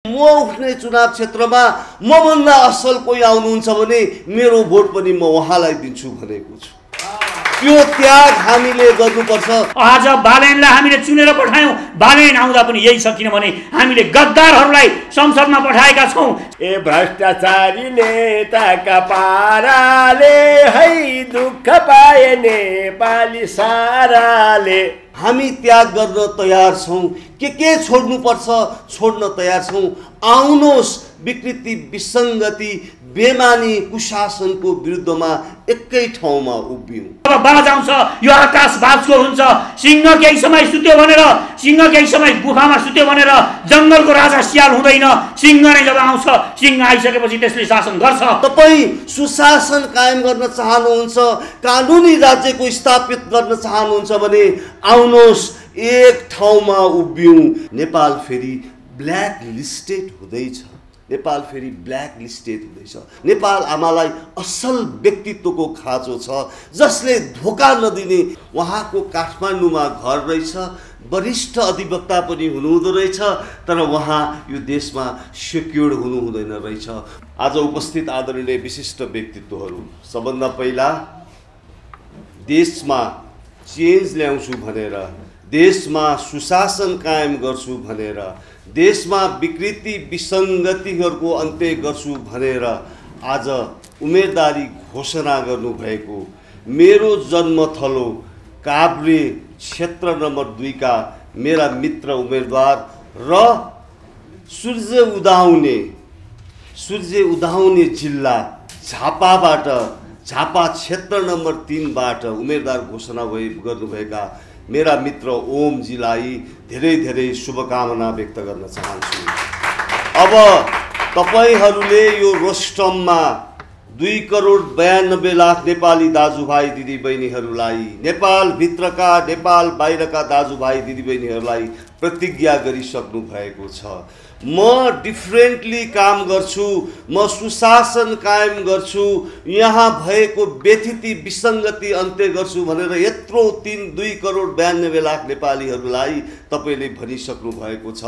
म उठ्ने चुनाव क्षेत्रमा मभन्दा असल कोही आउनुहुन्छ भने मेरो भोट पनि म उहाँलाई दिन्छु भनेको छु। त्यो त्याग हामीले गर्नुपर्छ। आज बालेनलाई हामीले चुनेर पठायौं, बालेन आउँदा पनि यही छ, किनभने हामीले गद्दारहरूलाई संसदमा पठाएका छौं। ए भ्रष्टाचारी नेताका पाराले है दुःख पाए नेपाली साराले। हामी त्याग गर्न तयार छौं, के छोड्नुपर्छ छोड्न तयार छौं। आउनुहोस् विकृति विसङ्गति बेमानी कुशासनको विरुद्धमा एकै ठाउँमा उभियौं। अब बाज आउँछ, यो आकाश बाजको हुन्छ। सिंह केही समय सुत्यो भनेर, सिंह केही समय गुफामा सुत्यो भनेर जंगलको राजा स्याल हुँदैन। सिंह नै जब आउँछ, सिंह आइसकेपछि त्यसले शासन गर्छ। तपाई सुशासन कायम गर्न चाहनुहुन्छ, कानुनी राज्यको स्थापित गर्न चाहनुहुन्छ भने आउनुहोस् एक ठाउँमा उभियौं। नेपाल फेरि ब्ल्याक लिस्टेड हुँदैछ। नेपाल फेरि ब्ल्याक लिस्टेड हुँदैछ। नेपाल आमालाई असल व्यक्तित्वको खाँचो छ, जसले धोका नदिने। उहाँको काठमाडौँमा घर रहेछ, वरिष्ठ अधिवक्ता पनि हुनुहुँदो रहेछ, तर उहाँ यो देशमा सेक्युर्ड हुनु हुँदैन रहेछ। आज उपस्थित आदरणीय विशिष्ट व्यक्तित्वहरू, सबभन्दा पहिला देशमा चेन्ज ल्याउँछु भनेर, देशमा सुशासन कायम गर्छु भनेर, देशमा विकृति विसङ्गतिहरूको अन्त्य गर्छु भनेर आज उम्मेदवारी घोषणा गर्नुभएको मेरो जन्मथलो काभ्रे क्षेत्र नम्बर 2 का मेरा मित्र उम्मेदवार र सूर्य उदाउने जिल्ला झापाबाट, झापा क्षेत्र नम्बर 3 बाट उम्मेदवार घोषणा गर्नुभएका मेरा मित्र ओमजीलाई धेरै धेरै शुभकामना व्यक्त गर्न चाहन्छु। अब तपाईहरूले यो रोस्टममा 2,92,00,000 नेपाली दाजुभाइ दिदीबहिनीहरूलाई, नेपाल भित्रका नेपाल बाहिरका दाजुभाइ दिदीबहिनीहरूलाई प्रतिज्ञा गरिसक्नु भएको छ। म डिफरेन्टली काम गर्छु, म सुशासन कायम गर्छु, यहाँ भएको व्यथिति विसङ्गति अन्त्य गर्छु भनेर यत्रो 2,92,00,000 नेपालीहरूलाई तपाईले भनिसक्नु भएको छ।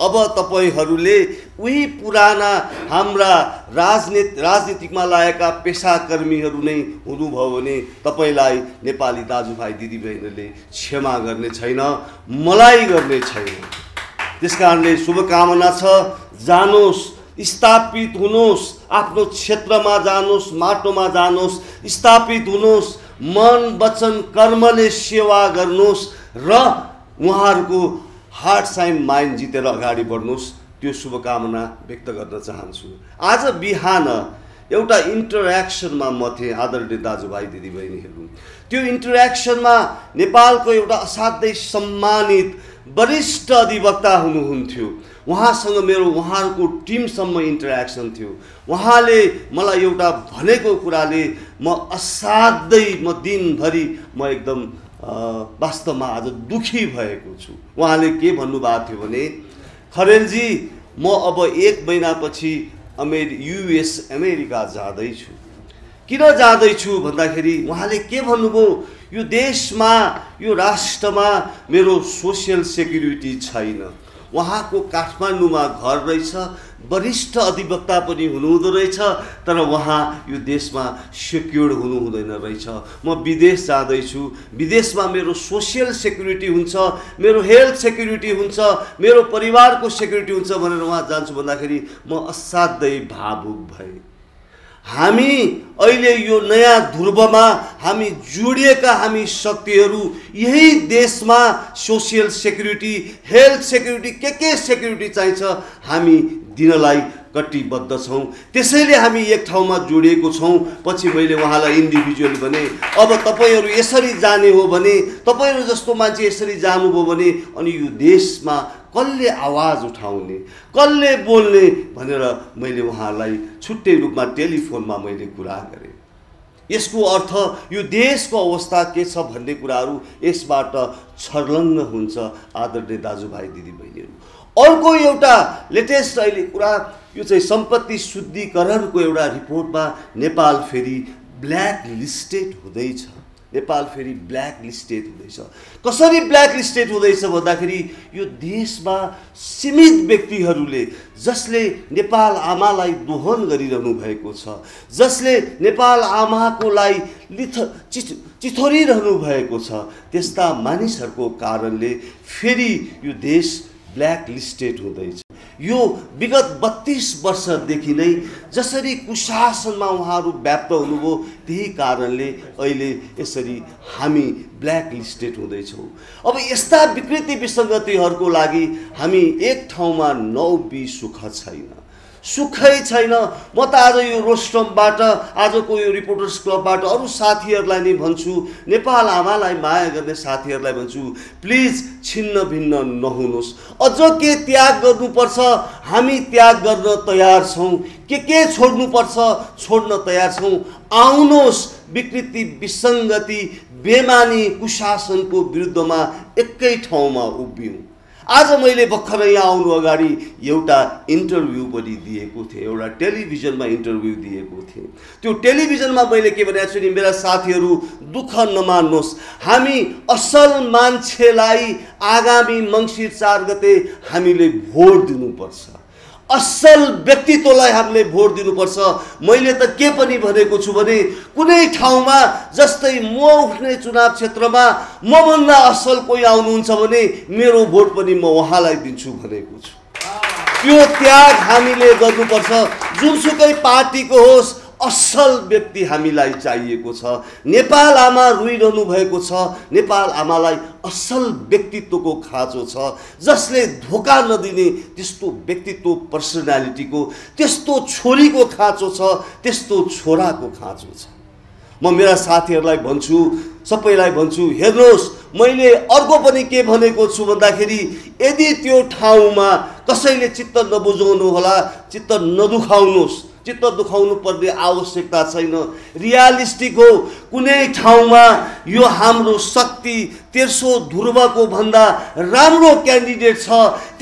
अब तपाईहरूले उही पुराना हाम्रा राजनीतिकमा लागेका पेसाकर्मीहरू नै हुनुभयो भने तपाईलाई नेपाली दाजुभाइ दिदीबहिनीहरूले क्षमा गर्ने छैन, मलाई गर्ने छैन। त्यसकारणले शुभकामना छ। जानुहोस्, स्थापित हुनुहोस्, आफ्नो क्षेत्रमा जानुहोस्, माटोमा जानुहोस्, स्थापित हुनुहोस्, मन वचन कर्मले सेवा गर्नुहोस् र उहाँहरूको हार्ट्स एन्ड माइन्ड जितेर अगाडि बढ्नुहोस्। त्यो शुभकामना व्यक्त गर्न चाहन्छु। आज बिहान एउटा इन्टरेक्सनमा म थिएँ आदरणीय दाजुभाइ दिदीबहिनीहरू। त्यो इन्टरेक्सनमा नेपालको एउटा असाध्यै सम्मानित वरिष्ठ अधिवक्ता हुनुहुन्थ्यो। उहाँसँग मेरो उहाँहरूको टिमसम्म इन्टरेक्सन थियो। उहाँले मलाई एउटा भनेको कुराले म असाध्यै दिनभरि म एकदम वास्तवमा आज दुखी भएको छु। उहाँले के भन्नुभएको थियो भने, खरेलजी म अब 1 महिनापछि युएस अमेरिका जाँदैछु। किन जाँदैछु भन्दाखेरि उहाँले के भन्नुभयो, यो देशमा यो राष्ट्रमा मेरो सोसियल सेक्युरिटी छैन। उहाँको काठमाडौँमा घर रहेछ, वरिष्ठ अधिवक्ता पनि हुनुहुँदो रहेछ, तर उहाँ यो देशमा सेक्युर्ड हुनु हुँदैन रहेछ। म विदेश जाँदैछु, विदेशमा मेरो सोसियल सेक्युरिटी हुन्छ, मेरो हेल्थ सेक्युरिटी हुन्छ, मेरो परिवारको सेक्युरिटी हुन्छ भनेर उहाँ जान्छु भन्दाखेरि म असाध्यै भावुक भएँ। हामी अहिले यो नयाँ ध्रुवमा हामी जोडिएका हामी शक्तिहरू यही देशमा सोसियल सेक्युरिटी, हेल्थ सेक्युरिटी, के सेक्युरिटी चाहिन्छ हामी दिनलाई कटिबद्ध छौँ। त्यसैले हामी एक ठाउँमा जोडिएको छौँ। पछि मैले उहाँलाई इन्डिभिजुअली भने, अब तपाईहरू यसरी जाने हो भने, तपाईहरू जस्तो मान्छे यसरी जानुभयो भने अनि यो देशमा कसले आवाज उठाउने, कसले बोल्ने भनेर मैले उहाँलाई छुट्टै रूपमा टेलिफोनमा मैले कुरा गरेँ। यसको अर्थ यो देशको अवस्था के छ भन्ने कुराहरू यसबाट छर्लङ्ग हुन्छ आदरणीय दाजुभाइ दिदीबहिनीहरू। अर्को एउटा लेटेस्ट अहिले कुरा, यो चाहिँ सम्पत्ति शुद्धिकरणको एउटा रिपोर्टमा नेपाल फेरि ब्ल्याक लिस्टेड हुँदैछ। नेपाल फेरि ब्ल्याक लिस्टेड हुँदैछ। कसरी ब्ल्याक लिस्टेड हुँदैछ भन्दाखेरि यो देशमा सीमित व्यक्तिहरूले जसले नेपाल आमालाई दोहन गरिरहनु भएको छ, जसले नेपाल आमाको लागि चिथोरिरहनु भएको छ, त्यस्ता मानिसहरूको कारणले फेरि यो देश ब्ल्याक लिस्टेड हुँदैछ। यो विगत 32 वर्षदेखि नै जसरी कुशासनमा उहाँहरू व्याप्त हुनुभयो त्यही कारणले अहिले यसरी हामी ब्ल्याक लिस्टेड हुँदैछौँ। अब यस्ता विकृति विसङ्गतिहरूको लागि हामी एक ठाउँमा नउभि सुख छैन, सुखै छैन। म त आज यो रोस्ट्रमबाट, आजको यो रिपोर्टर्स क्लबबाट अरू साथीहरूलाई नै भन्छु, नेपाल आमालाई माया गर्ने साथीहरूलाई भन्छु, प्लिज छिन्न भिन्न नहुनुहोस्। अझ के त्याग गर्नुपर्छ हामी त्याग गर्न तयार छौँ, के छोड्नुपर्छ छोड्न तयार छौँ। आउनुहोस् विकृति विसङ्गति बेमानी कुशासनको विरुद्धमा एकै ठाउँमा उभियौँ। आज मैले भर्खरै यहाँ आउनु अगाडि एउटा इन्टरभ्यू पनि दिएको थिएँ, एउटा टेलिभिजनमा इन्टरभ्यू दिएको थिएँ। त्यो टेलिभिजनमा मैले के भनेको छु नि, मेरा साथीहरू दुःख नमान्नुहोस्, हामी असल मान्छेलाई आगामी मङ्सिर 4 गते हामीले भोट दिनुपर्छ, असल व्यक्तित्वलाई हामीले भोट दिनुपर्छ। मैले त के पनि भनेको छु भने कुनै ठाउँमा जस्तै म उठ्ने चुनाव क्षेत्रमा मभन्दा असल कोही आउनुहुन्छ भने मेरो भोट पनि म उहाँलाई दिन्छु भनेको छु। त्यो त्याग हामीले गर्नुपर्छ। जुनसुकै पार्टीको होस् असल व्यक्ति हामीलाई चाहिएको छ। नेपाल आमा रुइरहनु भएको छ, नेपाल आमालाई असल व्यक्तित्वको खाँचो छ, जसले धोका नदिने त्यस्तो व्यक्तित्व पर्सनालिटीको, त्यस्तो छोरीको खाँचो छ, त्यस्तो छोराको खाँचो छ। म मेरा साथीहरूलाई भन्छु, सबैलाई भन्छु, हेर्नुहोस् मैले अर्को पनि के भनेको छु भन्दाखेरि यदि त्यो ठाउँमा कसैले चित्त नबुझाउनु होला, चित्त नदुखाउनुहोस्, चित्त दुखाउनु पर्ने आवश्यकता छैन। रियालिस्टिक हो, कुनै ठाउँमा यो हाम्रो शक्ति तेर्सो ध्रुवको भन्दा राम्रो क्यान्डिडेट छ,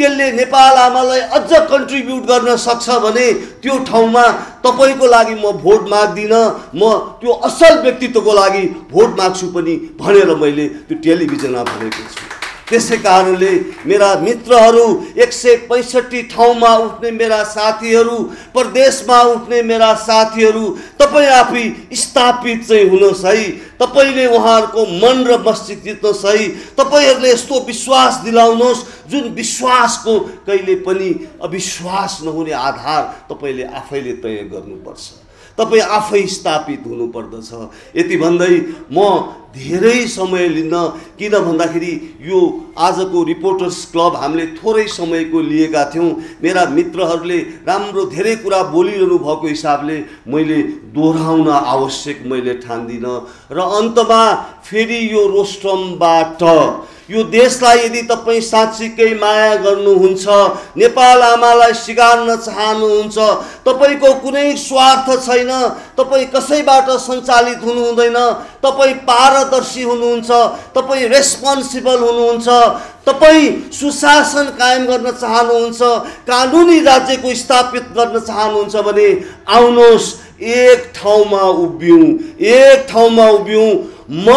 त्यसले नेपाल आमालाई अझ कन्ट्रिब्युट गर्न सक्छ भने त्यो ठाउँमा तपाईको लागि म भोट माग्दिनँ, म त्यो असल व्यक्तित्वको लागि भोट माग्छु पनि भनेर मैले त्यो टेलिभिजनमा भनेको छु। त्यसै कारणले मेरा मित्रहरू, 165 ठाउँमा उठ्ने मेरा साथीहरू, प्रदेशमा उठ्ने मेरा साथीहरू, तपाईँ आफै स्थापित चाहिँ हुनुहोस् है। तपाईँले उहाँहरूको मन र मस्तिष्क जित्नुहोस् है। तपाईँहरूले यस्तो विश्वास दिलाउनुहोस् जुन विश्वासको कहिले पनि अविश्वास नहुने आधार तपाईँले आफैले तय गर्नुपर्छ, तपाईँ आफै स्थापित हुनुपर्दछ। यति भन्दै म धेरै समय लिन्न, किन भन्दाखेरि यो आजको रिपोर्टर्स क्लब हामीले थोरै समयको लिएका थियौँ। मेरा मित्रहरूले राम्रो धेरै कुरा बोलिरहनु भएको हिसाबले मैले दोहोऱ्याउन आवश्यक मैले ठान्दिनँ। र अन्तमा फेरि यो रोस्ट्रमबाट यो देशलाई यदि तपाईँ साँच्चीकै माया गर्नुहुन्छ, नेपाल आमालाई सिगार्न चाहनुहुन्छ, तपाईँको कुनै स्वार्थ छैन, तपाईँ कसैबाट सञ्चालित हुनुहुँदैन, तपाईँ पारदर्शी हुनुहुन्छ, तपाईँ रेस्पोन्सिबल हुनुहुन्छ, तपाईँ सुशासन कायम गर्न चाहनुहुन्छ, कानुनी राज्यको स्थापित गर्न चाहनुहुन्छ भने आउनुहोस् एक ठाउँमा उभियौँ, एक ठाउँमा उभियौँ। म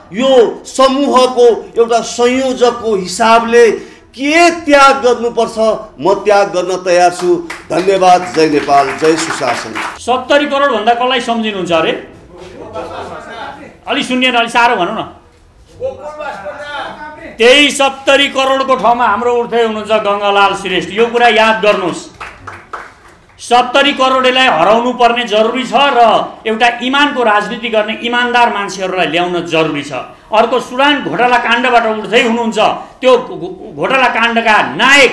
यो समूहको एउटा संयोजकको हिसाबले के त्याग गर्नुपर्छ म त्याग गर्न तयार छु। धन्यवाद। जय नेपाल, जय सुशासन। 70 करोड भन्दा कसलाई सम्झिनुहुन्छ अरे? अलि सुन्ने, अलि साह्रो भनौँ न। त्यही 70 करोडको ठाउँमा हाम्रो उठ्दै हुनुहुन्छ गङ्गालाल श्रेष्ठ। यो कुरा याद गर्नुहोस्, 70 करोडलाई हराउनु पर्ने जरुरी छ र एउटा इमानको राजनीति गर्ने इमान्दार मान्छेहरूलाई ल्याउन जरुरी छ। अर्को सुडान घोटाला काण्डबाट उठ्दै हुनुहुन्छ, त्यो घोटाला काण्डका नायक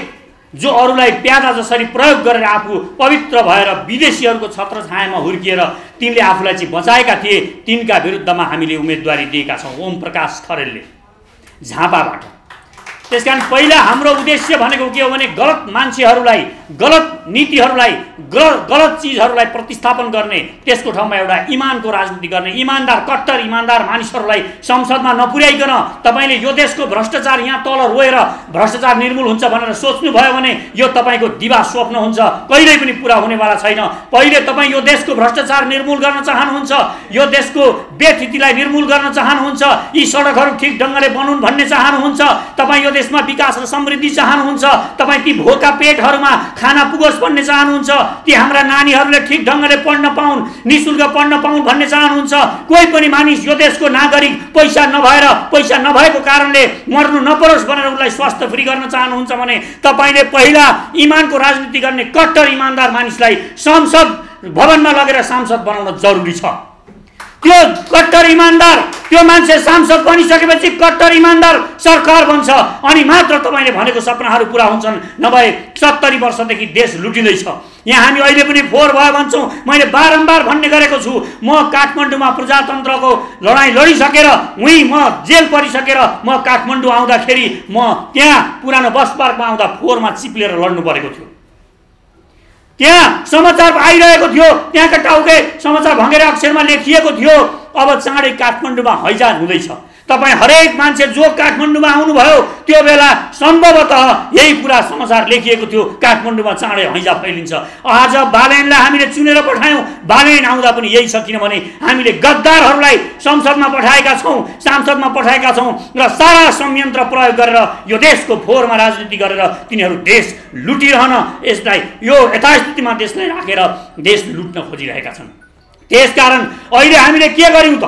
जो अरूलाई प्यादा जसरी प्रयोग गरेर आफू पवित्र भएर विदेशीहरूको छत्रछायामा हुर्किएर तिनले आफूलाई चाहिँ बचाएका थिए, तिनका विरुद्धमा हामीले उम्मेदवारी दिएका छौँ। ओम प्रकाश खरेलले झापाबाट। त्यसकारण पहिला हाम्रो उद्देश्य भनेको के हो भने गलत मान्छेहरूलाई गलत नीतिहरूलाई गलत चिजहरूलाई प्रतिस्थापन गर्ने, त्यसको ठाउँमा एउटा इमानको राजनीति गर्ने, इमानदार कट्टर इमानदार मानिसहरूलाई संसदमा नपुर्याइकन तपाईँले यो देशको भ्रष्टाचार यहाँ तल रोएर भ्रष्टाचार निर्मूल हुन्छ भनेर सोच्नुभयो भने यो तपाईँको दिवा स्वप्न हुन्छ, कहिल्यै पनि पुरा हुनेवाला छैन। पहिले तपाईँ यो देशको भ्रष्टाचार निर्मूल गर्न चाहनुहुन्छ, यो देशको बेथितिलाई निर्मूल गर्न चाहनुहुन्छ, यी सडकहरू ठिक ढङ्गले बनुन् भन्ने चाहनुहुन्छ, तपाईँ यो देशमा विकास र समृद्धि चाहनुहुन्छ, तपाईँ ती भोका पेटहरूमा खाना पुगोस् भन्ने चाहनुहुन्छ, ती हाम्रा नानीहरूले ठिक ढङ्गले पढ्न पाउन्, निःशुल्क पढ्न पाउन् भन्ने चाहनुहुन्छ। कोही पनि मानिस यो देशको नागरिक पैसा नभएको कारणले मर्नु नपरोस् भनेर उसलाई स्वास्थ्य फ्री गर्न चाहनुहुन्छ भने तपाईँले पहिला इमानको राजनीति गर्ने कट्टर इमानदार मानिसलाई संसद भवनमा लगेर सांसद बनाउन जरुरी छ। त्यो कट्टर इमानदार त्यो मान्छे सांसद बनिसकेपछि कट्टर इमानदार सरकार बन्छ, अनि मात्र तपाईँले भनेको सपनाहरू पुरा हुन्छन्। नभए 70 वर्षदेखि देश लुटिँदैछ। यहाँ हामी अहिले पनि फोहोर भयो भन्छौँ। मैले बारम्बार भन्ने गरेको छु, म काठमाडौँमा प्रजातन्त्रको लडाइँ लडिसकेर म जेल परिसकेर म काठमाडौँ आउँदाखेरि म त्यहाँ पुरानो बस पार्कमा आउँदा फोहोरमा चिप्लेर लड्नु परेको थियो। त्यहाँ समाचार आइरहेको थियो, त्यहाँका टाउके समाचार भँगेर अक्षरमा लेखिएको थियो। अब चाँडै काठमाडौँमा हैजा हुँदैछ। तपाईँ हरेक मान्छे जो काठमाडौँमा आउनुभयो त्यो बेला सम्भवतः यही कुरा समाचार लेखिएको थियो, काठमाडौँमा चाँडै हैजा फैलिन्छ। आज बालेनलाई हामीले चुनेर पठायौँ, बालेन आउँदा पनि यही छ, किनभने हामीले गद्दारहरूलाई संसदमा पठाएका छौँ, सांसदमा पठाएका छौँ र सारा संयन्त्र प्रयोग गरेर यो देशको फोहोरमा राजनीति गरेर तिनीहरू देश लुटिरहन यसलाई यो यथास्थितिमा देशलाई राखेर देश लुट्न खोजिरहेका छन्। त्यसकारण अहिले हामीले के गर्यौँ त?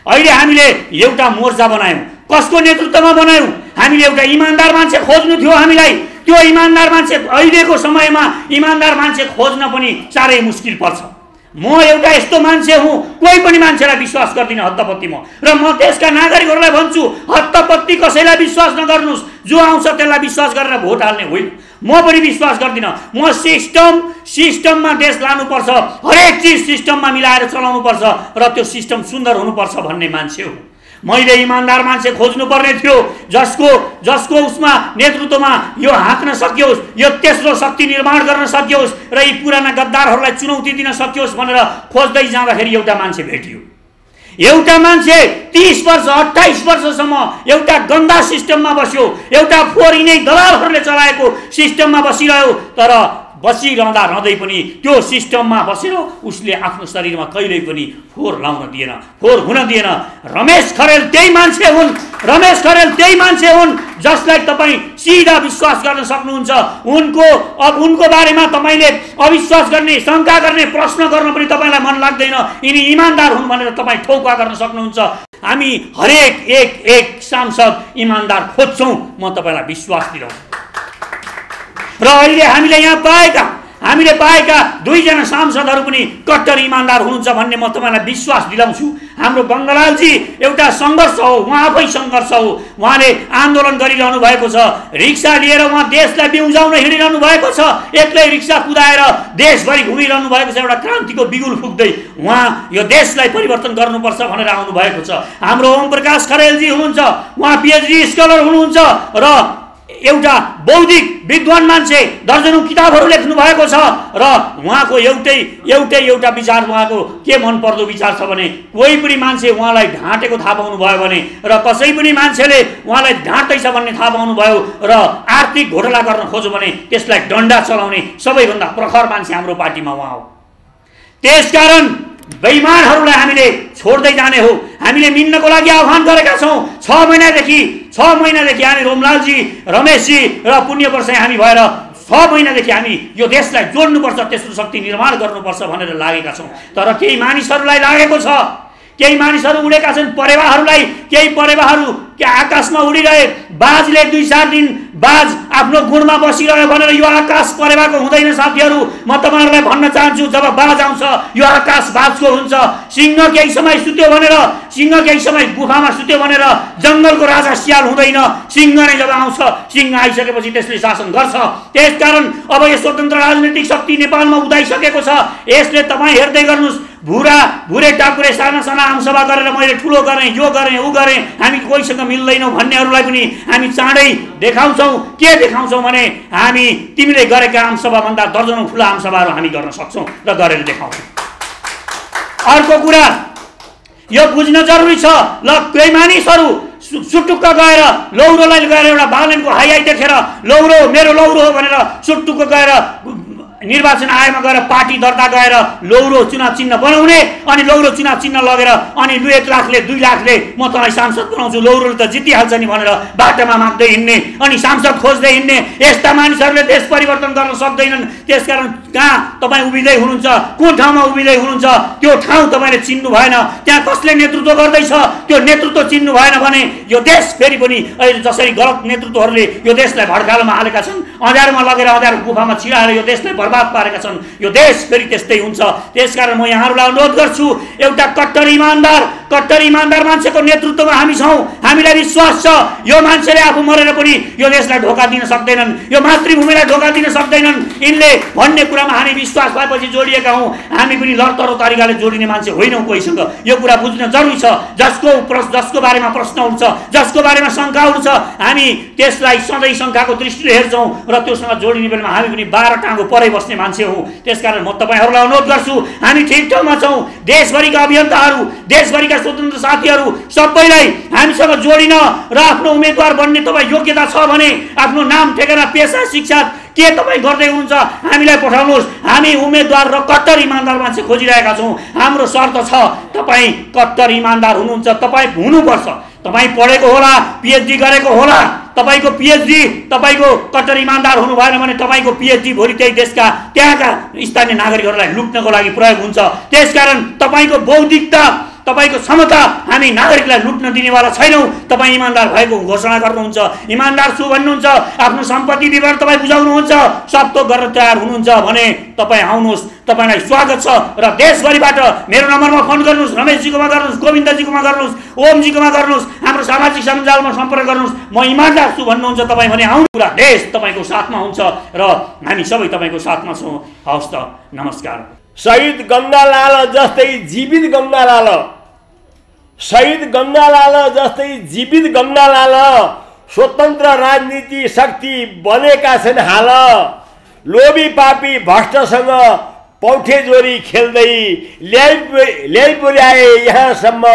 अहिले हामीले एउटा मोर्चा बनायौँ। कसको नेतृत्वमा बनायौँ? हामीले एउटा इमानदार मान्छे खोज्नु थियो हामीलाई। त्यो इमानदार मान्छे अहिलेको समयमा इमानदार मान्छे खोज्न पनि साह्रै मुस्किल पर्छ। म एउटा यस्तो मान्छे हुँ, कोही पनि मान्छेलाई विश्वास गर्दिनँ हत्तपत्ती म। र म देशका नागरिकहरूलाई भन्छु, हत्तपत्ती कसैलाई विश्वास नगर्नुहोस्। जो आउँछ त्यसलाई विश्वास गरेर भोट हाल्ने होइन। म पनि विश्वास गर्दिनँ। म सिस्टममा देश लानुपर्छ, हरेक चिज सिस्टममा मिलाएर चलाउनुपर्छ र त्यो सिस्टम सुन्दर हुनुपर्छ भन्ने मान्छे हो। मैले इमानदार मान्छे खोज्नुपर्ने थियो, जसको उसमा नेतृत्वमा यो हाँक्न सकियोस्, यो तेस्रो शक्ति निर्माण गर्न सकियोस् र यी पुराना गद्दारहरूलाई चुनौती दिन सकियोस् भनेर खोज्दै जाँदाखेरि एउटा मान्छे भेटियो। एउटा मान्छे 30 वर्ष 28 वर्षसम्म एउटा गन्दा सिस्टममा बस्यो, एउटा फोहोरिने दलालहरूले चलाएको सिस्टममा बसिरह्यो। तर बसिरहँदै पनि त्यो सिस्टममा बसेर उसले आफ्नो शरीरमा कहिल्यै पनि फोहोर लाउन दिएन, फोहोर हुन दिएन। रमेश खरेल त्यही मान्छे हुन् जसलाई तपाईँ सिधा विश्वास गर्न सक्नुहुन्छ। उनको बारेमा तपाईँले अविश्वास गर्ने, शङ्का गर्ने, प्रश्न गर्न पनि तपाईँलाई मन लाग्दैन। यिनी इमानदार हुन् भनेर तपाईँ ठौका गर्न सक्नुहुन्छ। हामी हरेक एक सांसद इमानदार खोज्छौँ, म तपाईँलाई विश्वास दिलाउँछु। र अहिले हामीले पाएका 2 जना सांसदहरू पनि कट्टर इमानदार हुनुहुन्छ भन्ने म तपाईँलाई विश्वास दिलाउँछु। हाम्रो गङ्गालालजी एउटा सङ्घर्ष हो, उहाँ आफै सङ्घर्ष हो। उहाँले आन्दोलन गरिरहनु भएको छ, रिक्सा लिएर उहाँ देशलाई बिउजाउन हिँडिरहनु भएको छ, एक्लै रिक्सा कुदाएर देशभरि घुमिरहनु भएको छ, एउटा क्रान्तिको बिगुल फुक्दै उहाँ यो देशलाई परिवर्तन गर्नुपर्छ भनेर आउनु भएको छ। हाम्रो ओम प्रकाश खरेलजी हुनुहुन्छ, उहाँ PhD स्कलर हुनुहुन्छ र एउटा बौद्धिक विद्वान मान्छे, दर्जनौं किताबहरू लेख्नु भएको छ र उहाँको एउटा विचार, उहाँको के मनपर्दो विचार छ भने कोही पनि मान्छे उहाँलाई ढाँटेको थाहा पाउनु भयो भने र कसै पनि मान्छेले उहाँलाई ढाँट्दैछ भन्ने थाहा पाउनु भयो र आर्थिक घोटाला गर्न खोज्यो भने त्यसलाई डन्डा चलाउने सबैभन्दा प्रखर मान्छे हाम्रो पार्टीमा उहाँ हो। त्यसकारण बेइमानहरूलाई हामीले छोड्दै जाने हो। हामीले मिल्नको लागि आह्वान गरेका छौँ। 6 महिनादेखि हामी रोमलालजी, रमेशजी र पुण्य वर्षै हामी भएर 6 महिनादेखि हामी यो देशलाई जोड्नुपर्छ, तेस्रो शक्ति निर्माण गर्नुपर्छ भनेर लागेका छौँ। तर केही मानिसहरूलाई लागेको छ, केही मानिसहरू उडेका छन्, केही परेवाहरू आकाशमा उडिरहे। बाजले 2-4 दिन बाज आफ्नो गुणमा बसिरह्यो भनेर यो आकाश परेवाको हुँदैन साथीहरू। म तपाईँहरूलाई भन्न चाहन्छु, जब बाज आउँछ यो आकाश बाजको हुन्छ। सिंह केही समय गुफामा सुत्यो भनेर जङ्गलको राजा सियाल हुँदैन। सिंह नै जब आउँछ, सिंह आइसकेपछि त्यसले शासन गर्छ। त्यसकारण अब यो स्वतन्त्र राजनीतिक शक्ति नेपालमा उदाइसकेको छ। यसले तपाईँ हेर्दै गर्नुहोस्, भुरे टाकुरे साना आमसभा गरेर मैले ठुलो गरेँ, यो गरेँ, ऊ गरेँ, हामी कोहीसँग मिल्दैनौँ भन्नेहरूलाई पनि हामी चाँडै देखाउँछौँ। के देखाउँछौँ भने हामी तिमीले गरेका आमसभाभन्दा दर्जनौँ ठुला आमसभाहरू हामी गर्न सक्छौँ र गरेर देखाउँछौँ। अर्को कुरा यो बुझ्न जरुरी छ। ल केही मानिसहरू सुटुक्क गएर लौरोलाई गएर एउटा बालनको हाई देखेर लौरो मेरो लौरो हो भनेर सुटुक्क गएर निर्वाचन आयोगमा गएर पार्टी दर्ता गएर लौरो चुनाव चिन्ह बनाउने अनि लौरो चुनाव चिन्ह लगेर अनि 1 लाखले 2 लाखले म तँलाई सांसद बनाउँछु लौरोले त जितिहाल्छ नि भनेर बाटोमा माग्दै हिँड्ने अनि सांसद खोज्दै हिँड्ने यस्ता मानिसहरूले देश परिवर्तन गर्न सक्दैनन्। त्यसकारण कहाँ तपाईँ उभिँदै हुनुहुन्छ, कुन ठाउँमा उभिँदै हुनुहुन्छ त्यो ठाउँ तपाईँले चिन्नु भएन। त्यहाँ कसले नेतृत्व गर्दैछ त्यो नेतृत्व चिन्नु भएन भने यो देश फेरि पनि अहिले जसरी गलत नेतृत्वहरूले यो देशलाई भड्कालोमा हालेका छन्, अँध्यारोमा लगेर अँध्यारो गुफामा छिराएर यो देशलाई बर्बाद पारेका छन्, यो देश फेरि त्यस्तै हुन्छ। त्यसकारण म यहाँहरूलाई अनुरोध गर्छु, एउटा कट्टर इमान्दार मान्छेको नेतृत्वमा हामी छौँ। हामीलाई विश्वास छ यो मान्छेले आफू मरेर पनि यो देशलाई धोका दिन सक्दैनन्, यो मातृभूमिलाई धोका दिन सक्दैनन्। यिनले भन्ने कुरामा हामी विश्वास भएपछि जोडिएका हौँ। हामी पनि लडतरो तरिकाले जोडिने मान्छे होइनौँ कोहीसँग। यो कुरा बुझ्न जरुरी छ। जसको बारेमा प्रश्न उठ्छ, जसको बारेमा शङ्का उठ्छ, हामी त्यसलाई सधैँ शङ्काको दृष्टिले हेर्छौँ र त्योसँग जोडिने बेलामा हामी पनि 12 टाँगो परै बस्ने मान्छे हौँ। त्यसकारण म तपाईँहरूलाई अनुरोध गर्छु, हामी ठिक ठाउँमा छौँ। देशभरिका अभियन्ताहरू, देशभरिका स्वतन्त्र साथीहरू सबैलाई हामीसँग जोडिन र आफ्नो उम्मेदवार बन्ने तपाईँ योग्यता छ भने आफ्नो नाम ठेगाना पेसा शिक्षा के तपाईँ गर्दै हुनुहुन्छ हामीलाई पठाउनुहोस्। हामी उम्मेदवार र कट्टर इमान्दार मान्छे खोजिरहेका छौँ। हाम्रो शर्त छ तपाईँ कट्टर इमान्दार हुनुहुन्छ, तपाईँ हुनुपर्छ। तपाईँ पढेको होला, पिएचडी गरेको होला, तपाईँको पिएचडी तपाईँको कट्टर इमान्दार हुनु भएन भने तपाईँको पिएचडी भोलि त्यही देशका त्यहाँका स्थानीय नागरिकहरूलाई लुट्नको लागि प्रयोग हुन्छ। त्यसकारण तपाईँको बौद्धिकता, तपाईँको क्षमता हामी नागरिकलाई लुट्न दिनेवाला छैनौँ। तपाईँ इमान्दार भएको घोषणा गर्नुहुन्छ, इमान्दार छु भन्नुहुन्छ, आफ्नो सम्पत्ति विवरण तपाईँ बुझाउनुहुन्छ, सब थोक गरेर तयार हुनुहुन्छ भने तपाईँ आउनुहोस्, तपाईँलाई स्वागत छ। र देशभरिबाट मेरो नम्बरमा फोन गर्नुहोस्, रमेशजीकोमा गर्नुहोस्, गोविन्दजीकोमा गर्नुहोस्, ओमजीकोमा गर्नुहोस्, हाम्रो सामाजिक सञ्जालमा सम्पर्क गर्नुहोस्। म इमान्दार छु भन्नुहुन्छ तपाईँ भने आउनु, पुरा देश तपाईँको साथमा हुन्छ र हामी सबै तपाईँको साथमा छौँ। हवस् त, नमस्कार। शहीद गङ्गालाल जस्तै जीवित गङ्गालाल, शहीद गङ्गालाल जस्तै जीवित गङ्गालाल स्वतन्त्र राजनीति शक्ति बनेका छन् हाल। लोभी पापी भ्रष्टसँग पौठेजोरी खेल्दै ल्याइ पुर्याए यहाँसम्म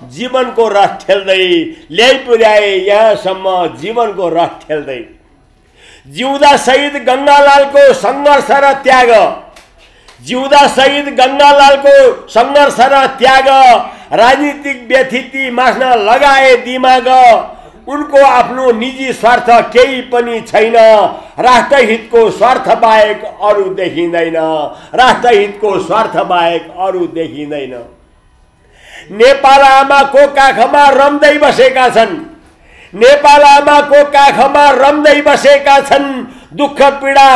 जीवनको रथ ठेल्दै, ल्याइ पुर्याए यहाँसम्म जीवनको रथ ठेल्दै। जिउँदा शहीद गङ्गालालको सङ्घर्ष र त्याग, जिउँदा शहीद गङ्गालालको सङ्घर्ष र त्याग, राजनीतिक व्यथिति मास्न लगाए दिमाग। उनको आफ्नो निजी स्वार्थ केही पनि छैन, राष्ट्रहितको स्वार्थ बाहेक अरू देखिँदैन, राष्ट्रहितको स्वार्थ बाहेक अरू देखिँदैन। नेपाल आमाको काखमा रम्दै बसेका छन्, नेपाल आमाको काखमा रम्दै बसेका छन्, दुःख पीडा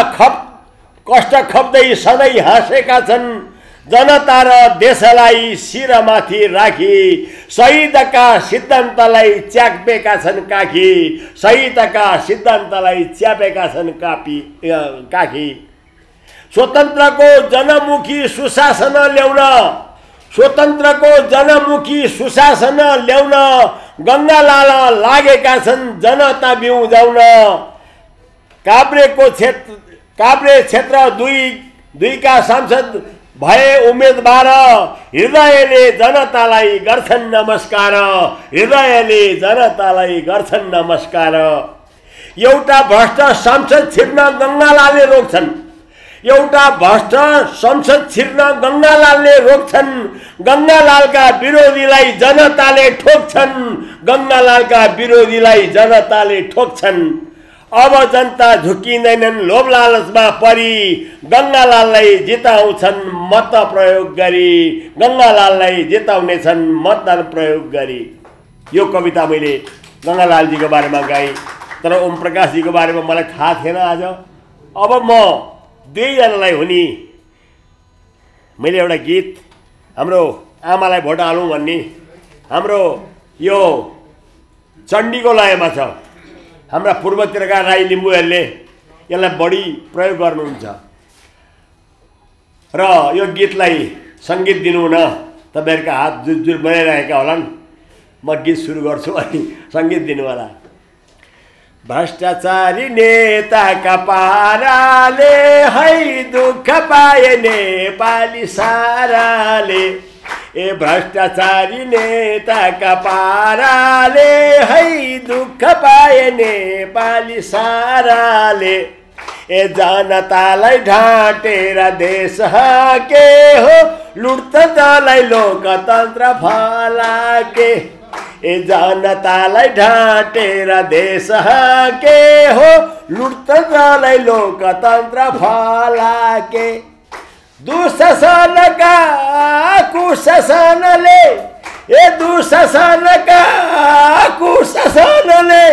कष्ट खप्दै सधैँ हाँसेका छन्। जनता र देशलाई शिरमाथि राखी शहीदका सिद्धान्तलाई च्यापेका छन् काखी, शहीदका सिद्धान्तलाई च्यापेका छन् काखी। स्वतन्त्रको जनमुखी सुशासन ल्याउन, स्वतन्त्रको जनमुखी सुशासन ल्याउन गङ्गालाल लागेका छन् जनता बिउजाउन। काभ्रे क्षेत्र 2 का सांसद भए उम्मेदवार, हृदयले जनतालाई गर्छन् नमस्कार, हृदयले जनतालाई गर्छन् नमस्कार। एउटा भ्रष्ट संसद छिर्न गङ्गालालले रोक्छन्, एउटा भ्रष्ट संसद छिर्न गङ्गालालले रोक्छन्। गङ्गालालका विरोधीलाई जनताले ठोक्छन्, गङ्गालालका विरोधीलाई जनताले ठोक्छन्। अब जनता झुकिँदैनन् लोभ लालचमा परी, गङ्गालाललाई जिताउँछन् मत प्रयोग गरी, गङ्गालाललाई जिताउनेछन् मतदान प्रयोग गरी। यो कविता मैले गङ्गालालजीको बारेमा गाएँ, तर ओम प्रकाशजीको बारेमा मलाई थाहा थिएन आज। अब म 2 जनालाई हुने मैले एउटा गीत, हाम्रो आमालाई भोट हालौँ भन्ने हाम्रो यो चण्डीको लयमा छ। हाम्रा पूर्वतिरका राई लिम्बूहरूले यसलाई बढी प्रयोग गर्नुहुन्छ र यो गीतलाई सङ्गीत दिनु न, तपाईँहरूका हात जुर बनाइरहेका होलान्। म गीत सुरु गर्छु अनि सङ्गीत दिनु होला। भ्रष्टाचारी नेताका पाराले है दुःख पाए नेपाली साराले ए भ्रष्टाचारी नेताका पाराले है दुःख पाए नेपाली साराले ए जनतालाई ढाँटेर देश हाके हो लुट्तलाई लोकतन्त्र फलाके ए जनतालाई ढाँटेर देश हाके हो लुट्तलाई लोकतन्त्र फलाके दुशासनका कुशासनले ए दुशासनका कुशासनले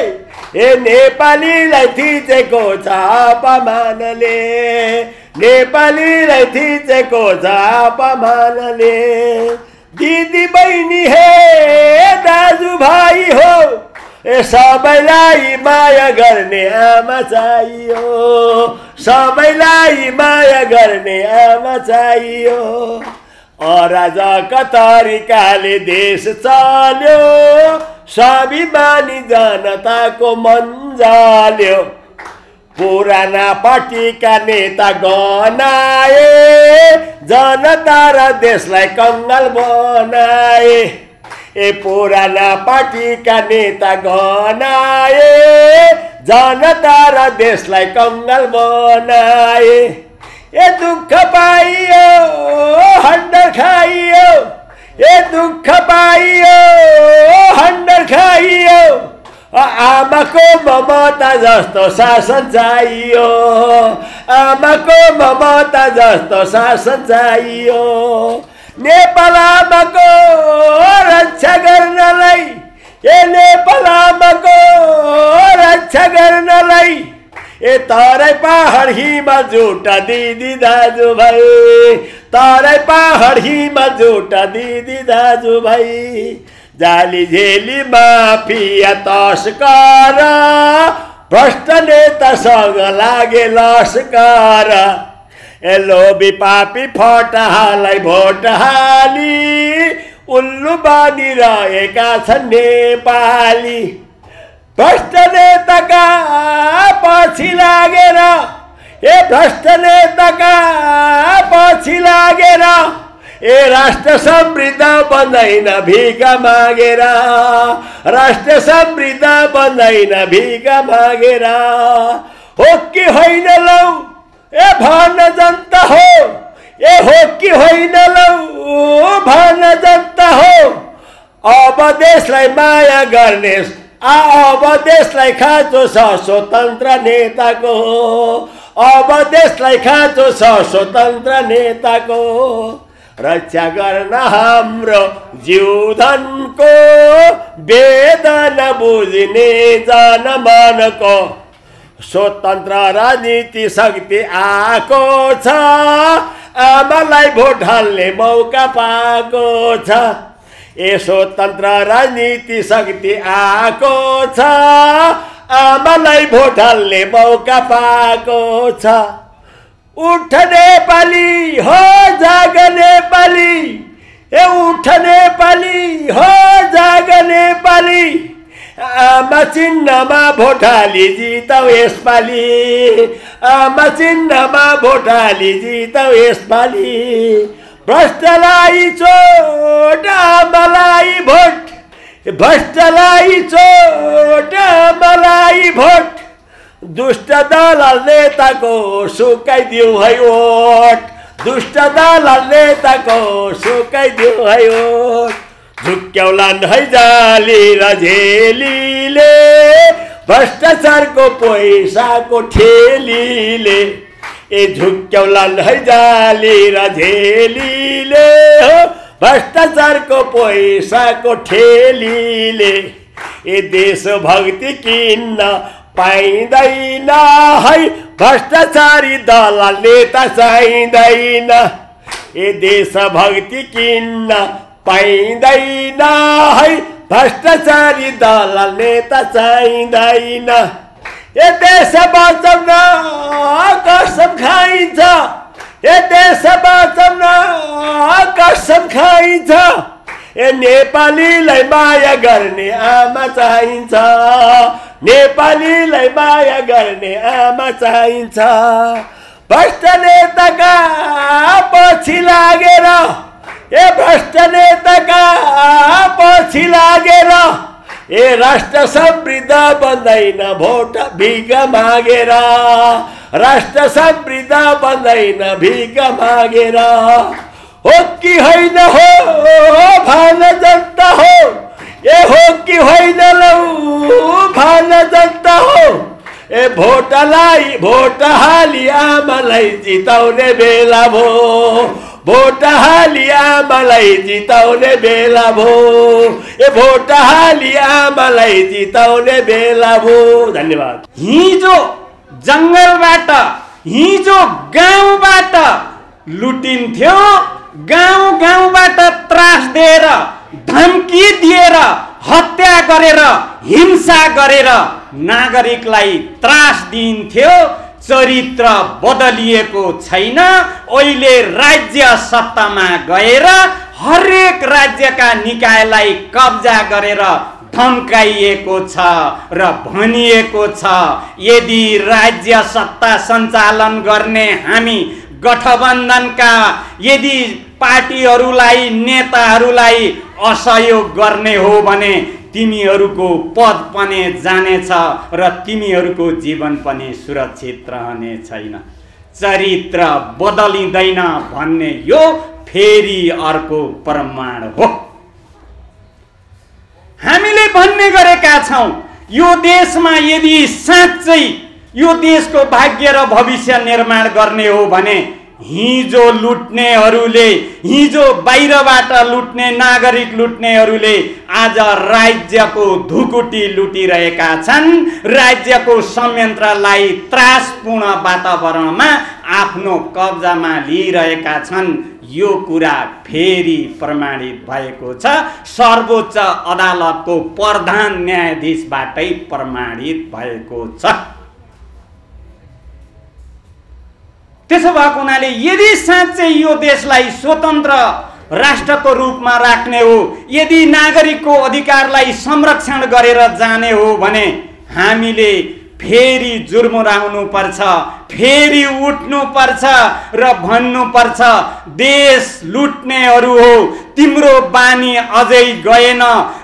ए नेपालीलाई थिचेको छ अपमानले नेपालीलाई थिचेको छ अपमानले दिदी बहिनी हे दाजुभाइ हो ए सबैलाई माया गर्ने आमा चाहियो सबैलाई माया गर्ने आमा चाहियो अराजक तरिकाले देश चल्यो स्वाभिमानी जनताको मन जाल्यो पुराना पार्टीका नेता गनाए जनता र देशलाई कंगाल बनाए ए पुराना पार्टीका नेता गनाए जनता र देशलाई कंगाल बनाए ए दुःख पाइयो हन्डर खाइयो ए दुःख पाइयो हन्डर खाइयो आमाको ममता जस्तो शासन चाहियो आमाको ममता जस्तो शासन चाहियो नेपाल आमाको रक्षा गर्नलाई ए नेपाल आमाको रक्षा गर्नलाई ए तराई पहाड हिमाल जुटा दिदी दाजुभाइ तराई पहाड हिमाल जुटा दिदी दाजुभाइ जाली झेली माफिया तस्कर भ्रष्ट नेतासँग लागे लस्कर ए लोभी पापी फटाहालाई भोट हाली उल्लु बनिरहेका छन् नेपाली भ्रष्ट नेताका पछि लागेर ए भ्रष्ट नेताका पछि लागेर ए राष्ट्र समृद्ध बन्दैन भिख मागेर राष्ट्र समृद्ध बन्दैन भिख मागेर हो कि होइन लौ ए भन जनता हो ए हो कि होइन लौ भन जनता हो अब देशलाई माया गर्ने अब देशलाई खाँचो छ स्वतन्त्र नेताको अब देशलाई खाँचो छ स्वतन्त्र नेताको रक्षा गर्न हाम्रो जीवधनको वेदना बुझ्ने जनमनको स्वतन्त्र राजनीति शक्ति आएको छ आमालाई भोट हाल्ने मौका पाएको छ ए स्वतन्त्र राजनीति शक्ति आएको छ आमालाई भोट हाल्ने मौका पाएको छ उठ नेपाली हो जाग नेपाली ए उठ नेपाली हो जाग नेपाली आमा चिन्हमा भोट हाली जितौ यसपालि आमा चिन्हमा भोट हाली जितौ यसपालि भ्रष्टलाई चोट आमालाई भोट भ्रष्टलाई चोट आमालाई भोट दुष्ट दलाल नेताको सुकाइदिउ है ओट दुष्ट दलाल नेताको सुकाइदिउ है ओट झुक्क्याउलान् है जाली र झेलीले भ्रष्टाचारको पैसाको ठेलीले ए झुक्क्याउलान् है जाली र झेलीले हो भ्रष्टाचारको पैसाको ठेलीले ए देशभक्ति किन्न पाइँदैन है भ्रष्टाचारी दलाल नेता चाहिँदैन ए देशभक्ति किन्न पाइँदैन है भ्रष्टाचारी दलाल नेता चाहिँदैन ए देश बचाउन कसम खाइन्छ ए देश बचाउन कसम खाइन्छ ए नेपालीलाई माया गर्ने आमा चाहिन्छ नेपालीलाई माया गर्ने आमा चाहिन्छ। भ्रष्ट नेताका पछि लागेर भ्रष्ट नेताका पछि लागेर राष्ट्र समृद्ध बन्दैन भोट भिख मागेर। राष्ट्र समृद्ध बन्दैन भिख मागेर। हो कि होइन हो भान जनता हो, हो कि होइन लौ भान जनता हो। भोट हाली आमालाई जिताउने बेला भो। भोट हाली आमालाई जिताउने बेला भो। भोट हाली आमालाई जिताउने बेला भो। धन्यवाद। हिजो जंगलबाट, हिजो गाउँबाट लुटिन्थ्यो, गाउँबाट त्रास दिएर, धम्की दिएर, हत्या गरेर, हिंसा गरेर नागरिकलाई त्रास दिइन्थ्यो। चरित्र बदलिएको छैन। अहिले राज्य सत्तामा गएर हरेक राज्यका निकायलाई कब्जा गरेर धम्काइएको छ र भनिएको छ यदि राज्य सत्ता सञ्चालन गर्ने हामी गठबन्धनका यदि पार्टीहरूलाई, नेताहरूलाई असहयोग गर्ने हो भने तिमीहरूको पद पनि जानेछ र तिमीहरूको जीवन पनि सुरक्षित रहने छैन। चरित्र बदलिँदैन भन्ने यो फेरि अर्को प्रमाण हो। हामीले भन्ने गरेका छौं यो देशमा यदि साँच्चै यो देशको भाग्य र भविष्य निर्माण गर्ने हो भने हिजो लुट्नेहरूले, हिजो बाहिरबाट लुट्ने, नागरिक लुट्नेहरूले आज राज्यको ढुकुटी लुटिरहेका छन्। राज्यको संयन्त्रलाई त्रासपूर्ण वातावरणमा आफ्नो कब्जामा लिइरहेका छन्। यो कुरा फेरि प्रमाणित भएको छ। सर्वोच्च अदालतको प्रधान न्यायाधीशबाटै प्रमाणित भएको छ। त्यसो भएको हुनाले यदि साँच्चै यो देशलाई स्वतन्त्र राष्ट्रको रूपमा राख्ने हो, यदि नागरिकको अधिकारलाई संरक्षण गरेर जाने हो भने हामीले फेरि जुर्मुराउनु पर्छ, फेरि उठ्नु पर्छ र भन्नु पर्छ देश लुट्नेहरू हो, तिम्रो बानी अझै गएन।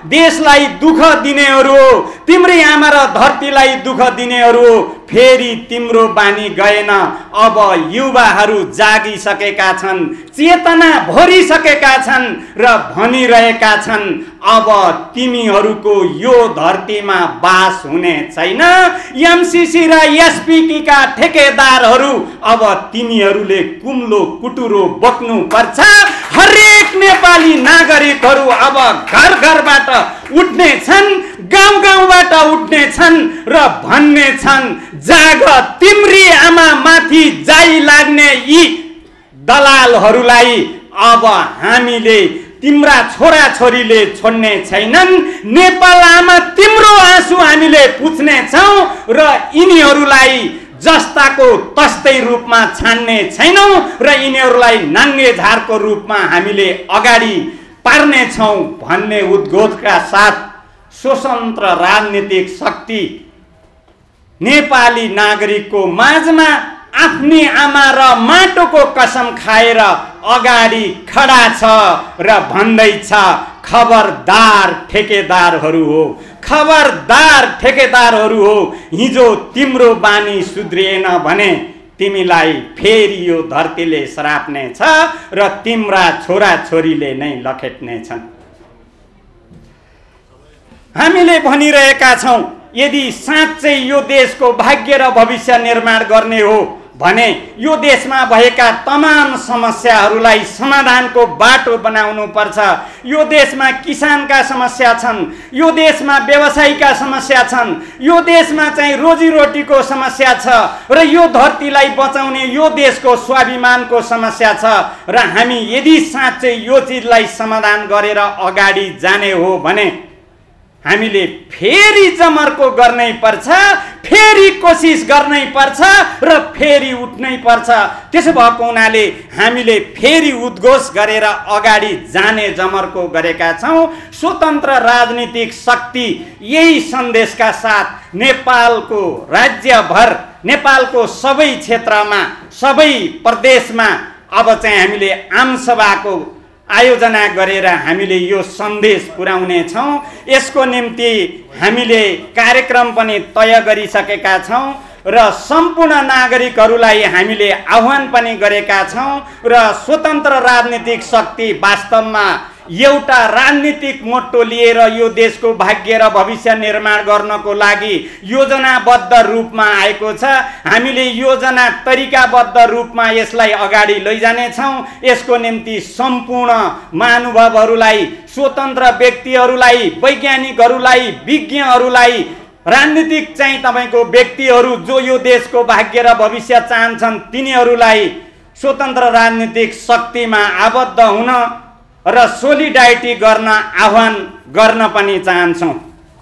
देशलाई दुःख दिनेहरू हो, तिम्रै आमा र धरतीलाई दुःख दिनेहरू हो, फेरि तिम्रो बानी गएन। अब युवाहरू जागिसकेका छन्, चेतना भरिसकेका छन् र भनिरहेका छन् अब तिमीहरूको यो धरतीमा बास हुने छैन। एमसीसी र एसपीटी का ठेकेदारहरू अब तिमीहरूले कुम्लो कुटुरो बोक्नु पर्छ। हरेक नेपाली नागरिकहरू अब घर घरबाट उठ्ने छन्, गाउँ गाउँबाट उठ्ने छन् र भन्ने छन् जाग तिम्री आमा माथि जाई लाग्ने यी दलालहरूलाई अब हामीले तिम्रा छोरा छोरीले छोड्ने छैनन्। नेपाल आमा तिम्रो आँसु हामीले पुछ्ने छौं र यिनीहरूलाई जस्ताको तस्तै रूपमा छान्ने छैनौं र यिनीहरूलाई नाङ्गे झारको रूपमा हामीले अगाडि पार्ने छौं भन्ने उद्घोषका साथ स्वतन्त्र राजनीतिक शक्ति नेपाली नागरिकको माझमा आफ्नी आमा र माटोको कसम खाएर अगाडि खडा छ र भन्दैछ खबरदार ठेकेदारहरू हो, खबरदार ठेकेदारहरू हो। हिजो तिम्रो बानी सुध्रिएन भने तिमीलाई फेरि यो धरतीले सराप्ने छ र तिम्रा छोरा छोरीले नै लखेट्ने छन्। हामीले भनिरहेका छौं यदि साँच्चै यो देशको भाग्य र भविष्य निर्माण गर्ने हो भने यो देशमा भएका तमाम समस्याहरूलाई समाधानको बाटो बनाउनु पर्छ। यो देशमा किसानका समस्या छन्, यो देशमा व्यवसायीका समस्या छन्, यो देशमा चाहिँ रोजीरोटीको समस्या छ र यो धरतीलाई बचाउने यो देशको स्वाभिमानको समस्या छ र हामी यदि साँच्चै यो चिजलाई समाधान गरेर अगाडि जाने हो भने हामीले फेरि जमर्को गर्नै पर्छ, फेरि कोसिस गर्नै पर्छ र फेरि उठ्नै पर्छ। त्यसो भएको हुनाले हामीले फेरि उद्घोष गरेर अगाडि जाने जमर्को गरेका छौँ। स्वतन्त्र राजनीतिक शक्ति यही सन्देशका साथ नेपालको राज्यभर, नेपालको सबै क्षेत्रमा, सबै प्रदेशमा अब चाहिँ हामीले आमसभाको आयोजना गरेर हामीले यो सन्देश पुर्याउने छौँ। यसको निम्ति हामीले कार्यक्रम पनि तय गरिसकेका छौँ र सम्पूर्ण नागरिकहरूलाई हामीले आह्वान पनि गरेका छौँ र स्वतन्त्र राजनीतिक शक्ति वास्तवमा एउटा राजनीतिक मोटो लिएर यो देशको भाग्य र भविष्य निर्माण गर्नको लागि योजनाबद्ध रूपमा आएको छ। हामीले योजना तरिकाबद्ध रूपमा यसलाई अगाडि लैजानेछौँ। यसको निम्ति सम्पूर्ण महानुभावहरूलाई, स्वतन्त्र व्यक्तिहरूलाई, वैज्ञानिकहरूलाई, विज्ञहरूलाई, राजनीतिक चाहिँ तपाईँको व्यक्तिहरू जो यो देशको भाग्य र भविष्य चाहन्छन् तिनीहरूलाई स्वतन्त्र राजनीतिक शक्तिमा आबद्ध हुन र सोलिडारिटी गर्न आह्वान गर्न पनि चाहन्छौँ।